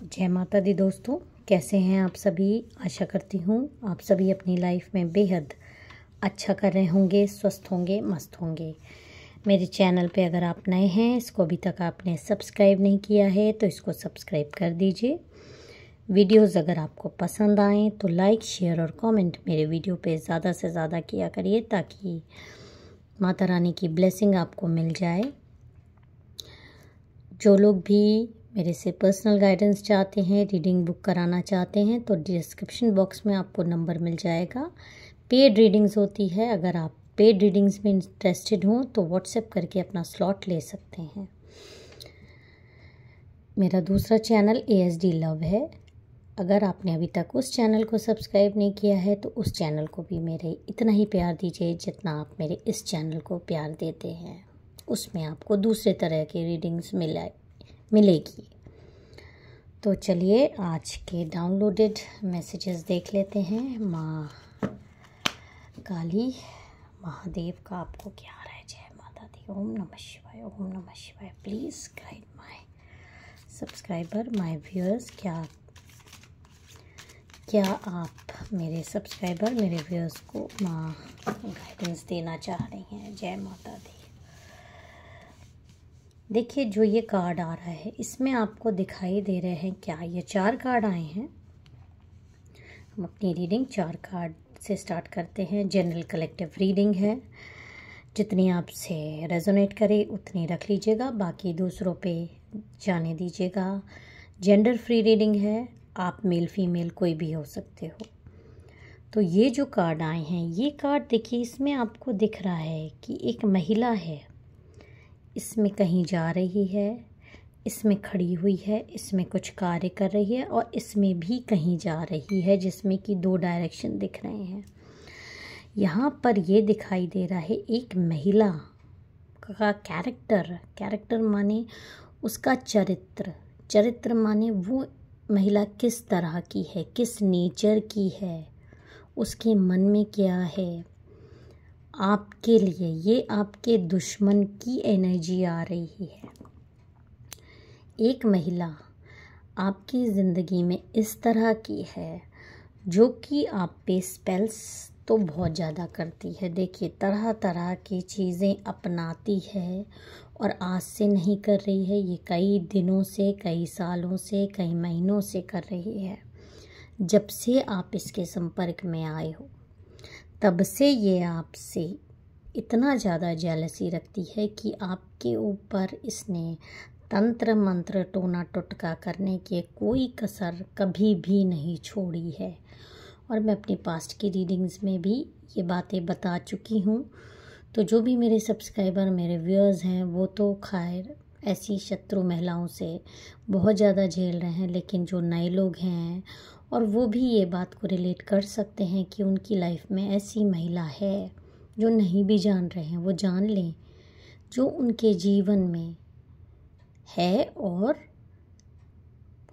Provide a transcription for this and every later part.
जय माता दी दोस्तों, कैसे हैं आप सभी। आशा करती हूँ आप सभी अपनी लाइफ में बेहद अच्छा कर रहे होंगे, स्वस्थ होंगे, मस्त होंगे। मेरे चैनल पे अगर आप नए हैं, इसको अभी तक आपने सब्सक्राइब नहीं किया है तो इसको सब्सक्राइब कर दीजिए। वीडियोस अगर आपको पसंद आएँ तो लाइक, शेयर और कमेंट मेरे वीडियो पे ज़्यादा से ज़्यादा किया करिए ताकि माता रानी की ब्लेसिंग आपको मिल जाए। जो लोग भी मेरे से पर्सनल गाइडेंस चाहते हैं, रीडिंग बुक कराना चाहते हैं तो डिस्क्रिप्शन बॉक्स में आपको नंबर मिल जाएगा। पेड रीडिंग्स होती है, अगर आप पेड रीडिंग्स में इंटरेस्टेड हों तो व्हाट्सएप करके अपना स्लॉट ले सकते हैं। मेरा दूसरा चैनल ASD लव है। अगर आपने अभी तक उस चैनल को सब्सक्राइब नहीं किया है तो उस चैनल को भी मेरे इतना ही प्यार दीजिए जितना आप मेरे इस चैनल को प्यार देते हैं। उसमें आपको दूसरे तरह की रीडिंग्स मिलेगी। तो चलिए आज के डाउनलोडेड मैसेजेस देख लेते हैं। माँ काली महादेव का आपको क्या आ रहा है। जय माता दी। ओम नमः शिवाय, ओम नमः शिवाय। Please guide my subscriber, my viewers. क्या आप मेरे सब्सक्राइबर, मेरे व्यूअर्स को माँ गाइडेंस देना चाह रही हैं। जय माता दी। देखिए, जो ये कार्ड आ रहा है इसमें आपको दिखाई दे रहे हैं क्या, ये 4 कार्ड आए हैं। हम अपनी रीडिंग 4 कार्ड से स्टार्ट करते हैं। जनरल कलेक्टिव रीडिंग है, जितनी आपसे रेजोनेट करे उतनी रख लीजिएगा, बाकी दूसरों पे जाने दीजिएगा। जेंडर फ्री रीडिंग है, आप मेल फीमेल कोई भी हो सकते हो। तो ये जो कार्ड आए हैं, ये कार्ड देखिए, इसमें आपको दिख रहा है कि एक महिला है, इसमें कहीं जा रही है, इसमें खड़ी हुई है, इसमें कुछ कार्य कर रही है और इसमें भी कहीं जा रही है, जिसमें कि 2 डायरेक्शन दिख रहे हैं। यहाँ पर ये दिखाई दे रहा है एक महिला का कैरेक्टर माने उसका चरित्र माने वो महिला किस तरह की है, किस नेचर की है, उसके मन में क्या है। आपके लिए ये आपके दुश्मन की एनर्जी आ रही है। एक महिला आपकी ज़िंदगी में इस तरह की है जो कि आप पे स्पेल्स तो बहुत ज़्यादा करती है। देखिए, तरह तरह की चीज़ें अपनाती है और आज से नहीं कर रही है, ये कई दिनों से, कई सालों से, कई महीनों से कर रही है। जब से आप इसके संपर्क में आए हो तब से ये आपसे इतना ज़्यादा जेलसी रखती है कि आपके ऊपर इसने तंत्र मंत्र टोना टुटका करने के कोई कसर कभी भी नहीं छोड़ी है। और मैं अपनी पास्ट की रीडिंग्स में भी ये बातें बता चुकी हूँ। तो जो भी मेरे सब्सक्राइबर, मेरे व्यूअर्स हैं, वो तो खैर ऐसी शत्रु महिलाओं से बहुत ज़्यादा झेल रहे हैं, लेकिन जो नए लोग हैं और वो भी ये बात को रिलेट कर सकते हैं कि उनकी लाइफ में ऐसी महिला है, जो नहीं भी जान रहे हैं वो जान लें, जो उनके जीवन में है और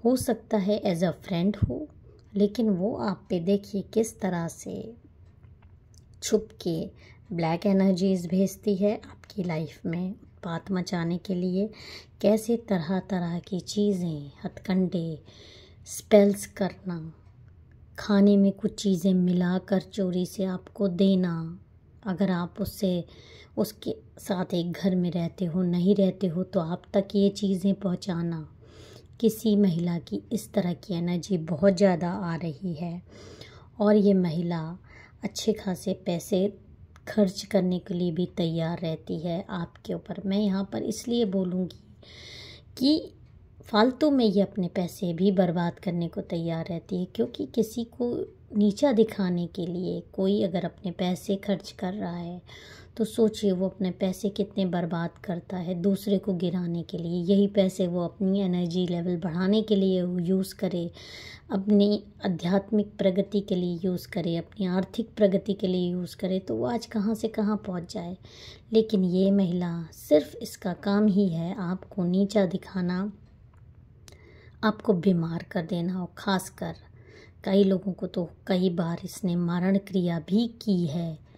हो सकता है एज अ फ्रेंड हो, लेकिन वो आप पे देखिए किस तरह से छुप के ब्लैक एनर्जीज भेजती है आपकी लाइफ में बात मचाने के लिए। कैसे तरह तरह की चीज़ें, हथकंडे, स्पेल्स करना, खाने में कुछ चीज़ें मिलाकर चोरी से आपको देना, अगर आप उसके साथ एक घर में रहते हो, नहीं रहते हो तो आप तक ये चीज़ें पहुंचाना। किसी महिला की इस तरह की एनर्जी बहुत ज़्यादा आ रही है और ये महिला अच्छे खासे पैसे खर्च करने के लिए भी तैयार रहती है आपके ऊपर। मैं यहाँ पर इसलिए बोलूँगी कि फालतू में ये अपने पैसे भी बर्बाद करने को तैयार रहती है, क्योंकि किसी को नीचा दिखाने के लिए कोई अगर अपने पैसे खर्च कर रहा है तो सोचिए वो अपने पैसे कितने बर्बाद करता है दूसरे को गिराने के लिए। यही पैसे वो अपनी एनर्जी लेवल बढ़ाने के लिए यूज़ करे, अपनी आध्यात्मिक प्रगति के लिए यूज़ करे, अपनी आर्थिक प्रगति के लिए यूज़ करे, तो वो आज कहाँ से कहाँ पहुँच जाए। लेकिन ये महिला सिर्फ इसका काम ही है आपको नीचा दिखाना, आपको बीमार कर देना। और ख़ासकर कई लोगों को तो कई बार इसने मारण क्रिया भी की है।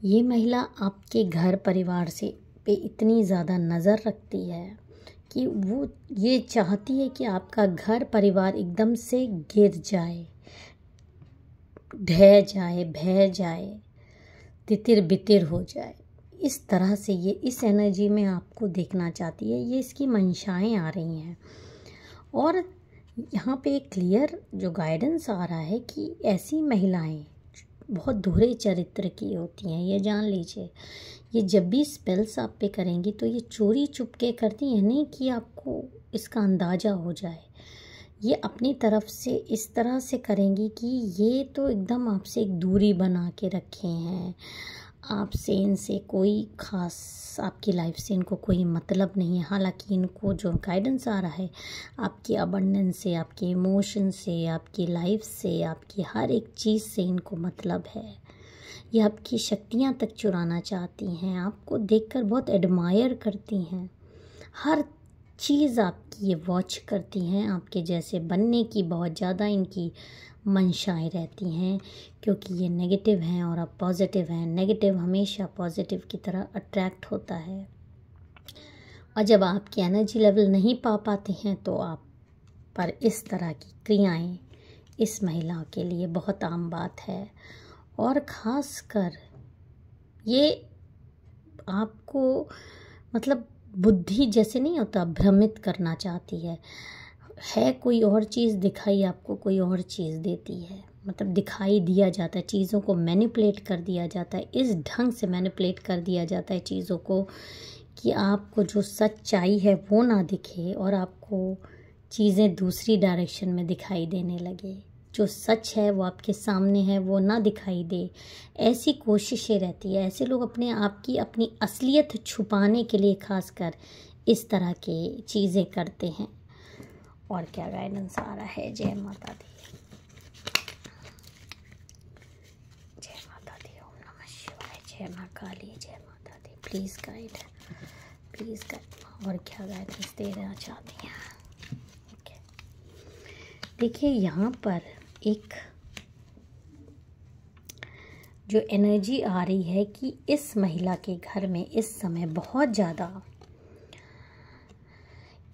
ये महिला आपके घर परिवार से पे इतनी ज़्यादा नज़र रखती है कि वो ये चाहती है कि आपका घर परिवार एकदम से गिर जाए, ढह जाए, बह जाए, तितिर बितिर हो जाए। इस तरह से ये इस एनर्जी में आपको देखना चाहती है, ये इसकी मंशाएं आ रही हैं। और यहाँ पे एक क्लियर जो गाइडेंस आ रहा है कि ऐसी महिलाएं बहुत दोहरे चरित्र की होती हैं, ये जान लीजिए। ये जब भी स्पेल्स आप पे करेंगी तो ये चोरी चुपके करती हैं, नहीं कि आपको इसका अंदाज़ा हो जाए। ये अपनी तरफ से इस तरह से करेंगी कि ये तो एकदम आपसे एक दूरी बना के रखे हैं, आपसे इनसे कोई ख़ास आपकी लाइफ से इनको कोई मतलब नहीं है। हालांकि इनको जो गाइडेंस आ रहा है आपकी अबंडेंस से, आपके इमोशन से, आपकी लाइफ से, आपकी हर एक चीज़ से इनको मतलब है। ये आपकी शक्तियाँ तक चुराना चाहती हैं, आपको देखकर बहुत एडमायर करती हैं, हर चीज़ आपकी ये वॉच करती हैं। आपके जैसे बनने की बहुत ज़्यादा इनकी मंशाएं रहती हैं, क्योंकि ये नेगेटिव हैं और आप पॉजिटिव हैं। नेगेटिव हमेशा पॉजिटिव की तरह अट्रैक्ट होता है, और जब आपकी एनर्जी लेवल नहीं पा पाते हैं तो आप पर इस तरह की क्रियाएं इस महिला के लिए बहुत आम बात है। और ख़ास कर ये आपको मतलब बुद्धि जैसे नहीं होता, भ्रमित करना चाहती है कोई और चीज़ दिखाई आपको कोई और चीज़ देती है। मतलब दिखाई दिया जाता है, चीज़ों को मैनिपुलेट कर दिया जाता है, इस ढंग से मैनिपुलेट कर दिया जाता है चीज़ों को कि आपको जो सच्चाई है वो ना दिखे और आपको चीज़ें दूसरी डायरेक्शन में दिखाई देने लगे। जो सच है वो आपके सामने है वो ना दिखाई दे, ऐसी कोशिशें रहती है। ऐसे लोग अपने आप की अपनी असलियत छुपाने के लिए खासकर इस तरह के चीज़ें करते हैं। और क्या गाइडेंस आ रहा है? जय माता दी, जय माता दी, ओम नमः शिवाय, जय माँ काली, जय माता दी। Please guide, please guide. और क्या गाइडेंस दे देना चाहती हैं? ओके, देखिए यहाँ पर एक जो एनर्जी आ रही है कि इस महिला के घर में इस समय बहुत ज़्यादा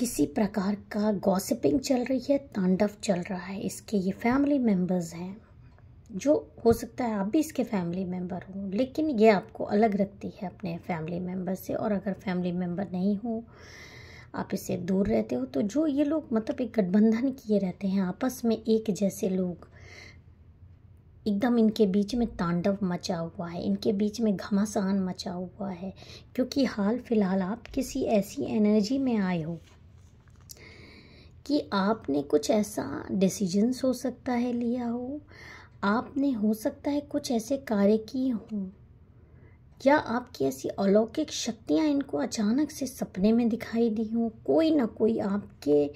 किसी प्रकार का गॉसिपिंग चल रही है, तांडव चल रहा है। इसके ये फैमिली मेंबर्स हैं, जो हो सकता है आप भी इसके फैमिली मेंबर हो, लेकिन ये आपको अलग रखती है अपने फैमिली मेंबर से। और अगर फैमिली मेंबर नहीं हो, आप इससे दूर रहते हो, तो जो ये लोग मतलब एक गठबंधन किए रहते हैं आपस में, एक जैसे लोग, एकदम इनके बीच में तांडव मचा हुआ है, इनके बीच में घमासान मचा हुआ है। क्योंकि हाल फिलहाल आप किसी ऐसी एनर्जी में आए हो कि आपने कुछ ऐसा डिसीजंस हो सकता है लिया हो, आपने हो सकता है कुछ ऐसे कार्य किए हों, या आपकी ऐसी अलौकिक शक्तियाँ इनको अचानक से सपने में दिखाई दी हों। कोई ना कोई आपके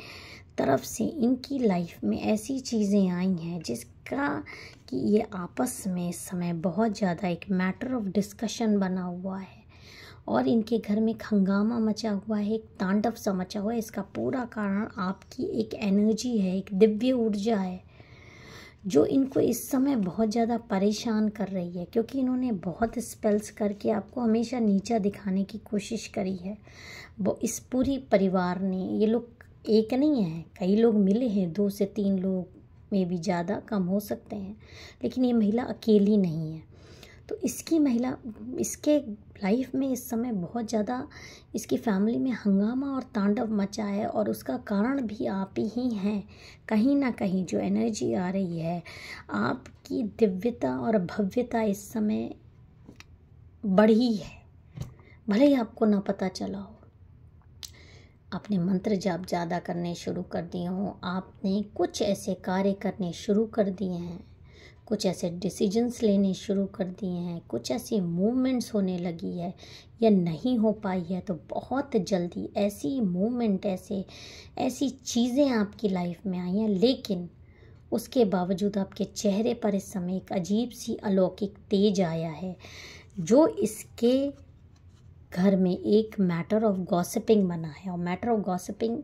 तरफ से इनकी लाइफ में ऐसी चीज़ें आई हैं जिसका कि ये आपस में इस समय बहुत ज़्यादा एक मैटर ऑफ डिस्कशन बना हुआ है, और इनके घर में हंगामा मचा हुआ है, एक तांडव सा मचा हुआ है। इसका पूरा कारण आपकी एक एनर्जी है, एक दिव्य ऊर्जा है, जो इनको इस समय बहुत ज़्यादा परेशान कर रही है। क्योंकि इन्होंने बहुत स्पेल्स करके आपको हमेशा नीचा दिखाने की कोशिश करी है। वो इस पूरी परिवार ने, ये लोग एक नहीं है, कई लोग मिले हैं, 2 से 3 लोग में भी ज़्यादा कम हो सकते हैं, लेकिन ये महिला अकेली नहीं है। तो इसके लाइफ में इस समय बहुत ज़्यादा इसकी फैमिली में हंगामा और तांडव मचा है, और उसका कारण भी आप ही हैं। कहीं ना कहीं जो एनर्जी आ रही है, आपकी दिव्यता और भव्यता इस समय बढ़ी है, भले ही आपको ना पता चला हो। आपने मंत्र जाप ज़्यादा करने शुरू कर दिए हों, आपने कुछ ऐसे कार्य करने शुरू कर दिए हैं, कुछ ऐसे डिसीजंस लेने शुरू कर दिए हैं, कुछ ऐसी मूवमेंट्स होने लगी है या नहीं हो पाई है, तो बहुत जल्दी ऐसी मूवमेंट, ऐसी चीज़ें आपकी लाइफ में आई हैं। लेकिन उसके बावजूद आपके चेहरे पर इस समय एक अजीब सी अलौकिक तेज आया है, जो इसके घर में एक मैटर ऑफ गॉसिपिंग बना है। और मैटर ऑफ गॉसिपिंग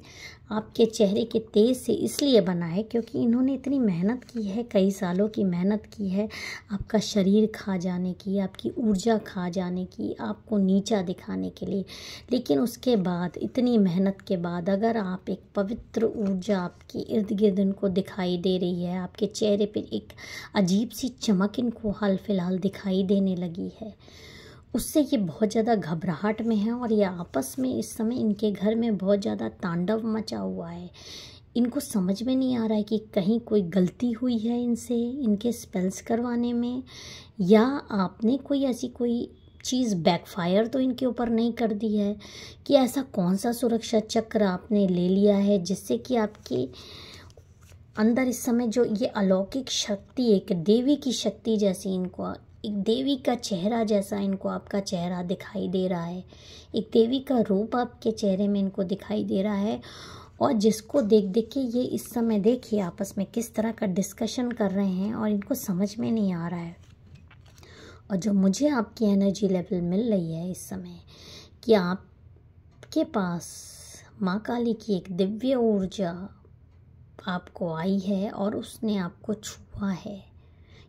आपके चेहरे के तेज से इसलिए बना है क्योंकि इन्होंने इतनी मेहनत की है, कई सालों की मेहनत की है आपका शरीर खा जाने की, आपकी ऊर्जा खा जाने की, आपको नीचा दिखाने के लिए। लेकिन उसके बाद, इतनी मेहनत के बाद, अगर आप एक पवित्र ऊर्जा आपके इर्द गिर्द इनको दिखाई दे रही है, आपके चेहरे पर एक अजीब सी चमक इनको हाल फिलहाल दिखाई देने लगी है, उससे ये बहुत ज़्यादा घबराहट में है। और ये आपस में इस समय इनके घर में बहुत ज़्यादा तांडव मचा हुआ है। इनको समझ में नहीं आ रहा है कि कहीं कोई गलती हुई है इनसे, इनके स्पेल्स करवाने में, या आपने कोई ऐसी कोई चीज़ बैकफायर तो इनके ऊपर नहीं कर दी है, कि ऐसा कौन सा सुरक्षा चक्र आपने ले लिया है जिससे कि आपके अंदर इस समय जो ये अलौकिक शक्ति, एक देवी की शक्ति जैसी इनको, एक देवी का चेहरा जैसा इनको आपका चेहरा दिखाई दे रहा है, एक देवी का रूप आपके चेहरे में इनको दिखाई दे रहा है। और जिसको देख देख के ये इस समय देखिए आपस में किस तरह का डिस्कशन कर रहे हैं और इनको समझ में नहीं आ रहा है। और जो मुझे आपकी एनर्जी लेवल मिल रही है इस समय, कि आपके पास माँ काली की एक दिव्य ऊर्जा आपको आई है और उसने आपको छुआ है।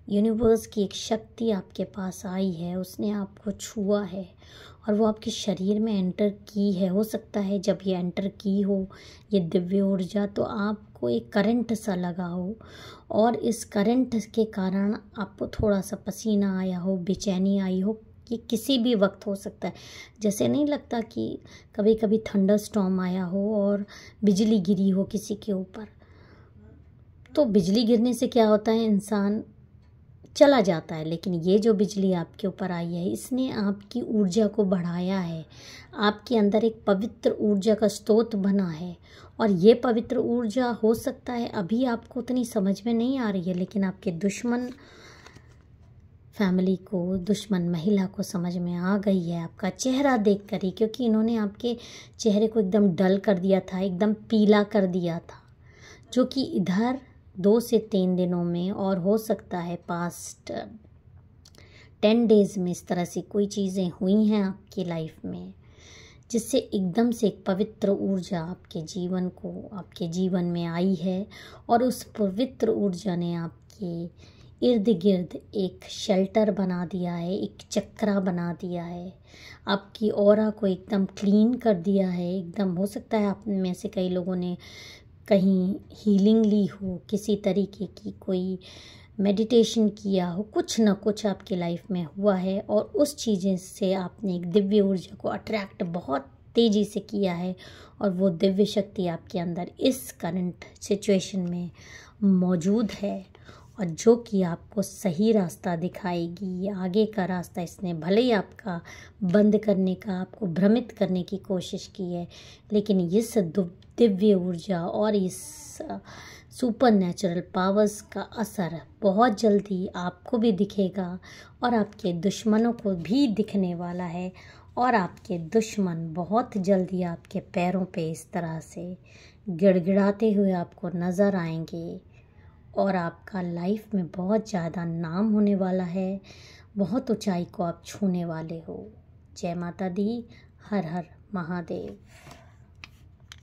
यूनिवर्स की एक शक्ति आपके पास आई है, उसने आपको छुआ है और वो आपके शरीर में एंटर की है। हो सकता है जब ये एंटर की हो ये दिव्य ऊर्जा, तो आपको एक करंट सा लगा हो और इस करंट के कारण आपको थोड़ा सा पसीना आया हो, बेचैनी आई हो। ये किसी भी वक्त हो सकता है। जैसे नहीं लगता कि कभी कभी थंडर स्टॉर्म आया हो और बिजली गिरी हो किसी के ऊपर, तो बिजली गिरने से क्या होता है, इंसान चला जाता है। लेकिन ये जो बिजली आपके ऊपर आई है, इसने आपकी ऊर्जा को बढ़ाया है, आपके अंदर एक पवित्र ऊर्जा का स्रोत बना है। और ये पवित्र ऊर्जा हो सकता है अभी आपको उतनी समझ में नहीं आ रही है, लेकिन आपके दुश्मन फैमिली को, दुश्मन महिला को समझ में आ गई है आपका चेहरा देख कर ही, क्योंकि इन्होंने आपके चेहरे को एकदम डल कर दिया था, एकदम पीला कर दिया था, जो कि इधर 2 से 3 दिनों में, और हो सकता है पास्ट 10 डेज़ में इस तरह से कोई चीज़ें हुई हैं आपकी लाइफ में, जिससे एकदम से एक पवित्र ऊर्जा आपके जीवन में आई है। और उस पवित्र ऊर्जा ने आपके इर्द गिर्द एक शेल्टर बना दिया है, एक चक्रा बना दिया है, आपकी ऑरा को एकदम क्लीन कर दिया है। एकदम हो सकता है आप में से कई लोगों ने कहीं हीलिंग ली हो, किसी तरीके की कोई मेडिटेशन किया हो, कुछ ना कुछ आपकी लाइफ में हुआ है और उस चीज़ें से आपने एक दिव्य ऊर्जा को अट्रैक्ट बहुत तेज़ी से किया है। और वो दिव्य शक्ति आपके अंदर इस करंट सिचुएशन में मौजूद है, और जो कि आपको सही रास्ता दिखाएगी। आगे का रास्ता इसने भले ही आपका बंद करने का, आपको भ्रमित करने की कोशिश की है, लेकिन इस दिव्य ऊर्जा और इस सुपर नेचुरल पावर्स का असर बहुत जल्दी आपको भी दिखेगा और आपके दुश्मनों को भी दिखने वाला है। और आपके दुश्मन बहुत जल्दी आपके पैरों पे इस तरह से गिड़गिड़ाते हुए आपको नज़र आएंगे और आपका लाइफ में बहुत ज़्यादा नाम होने वाला है, बहुत ऊंचाई को आप छूने वाले हो। जय माता दी, हर हर महादेव।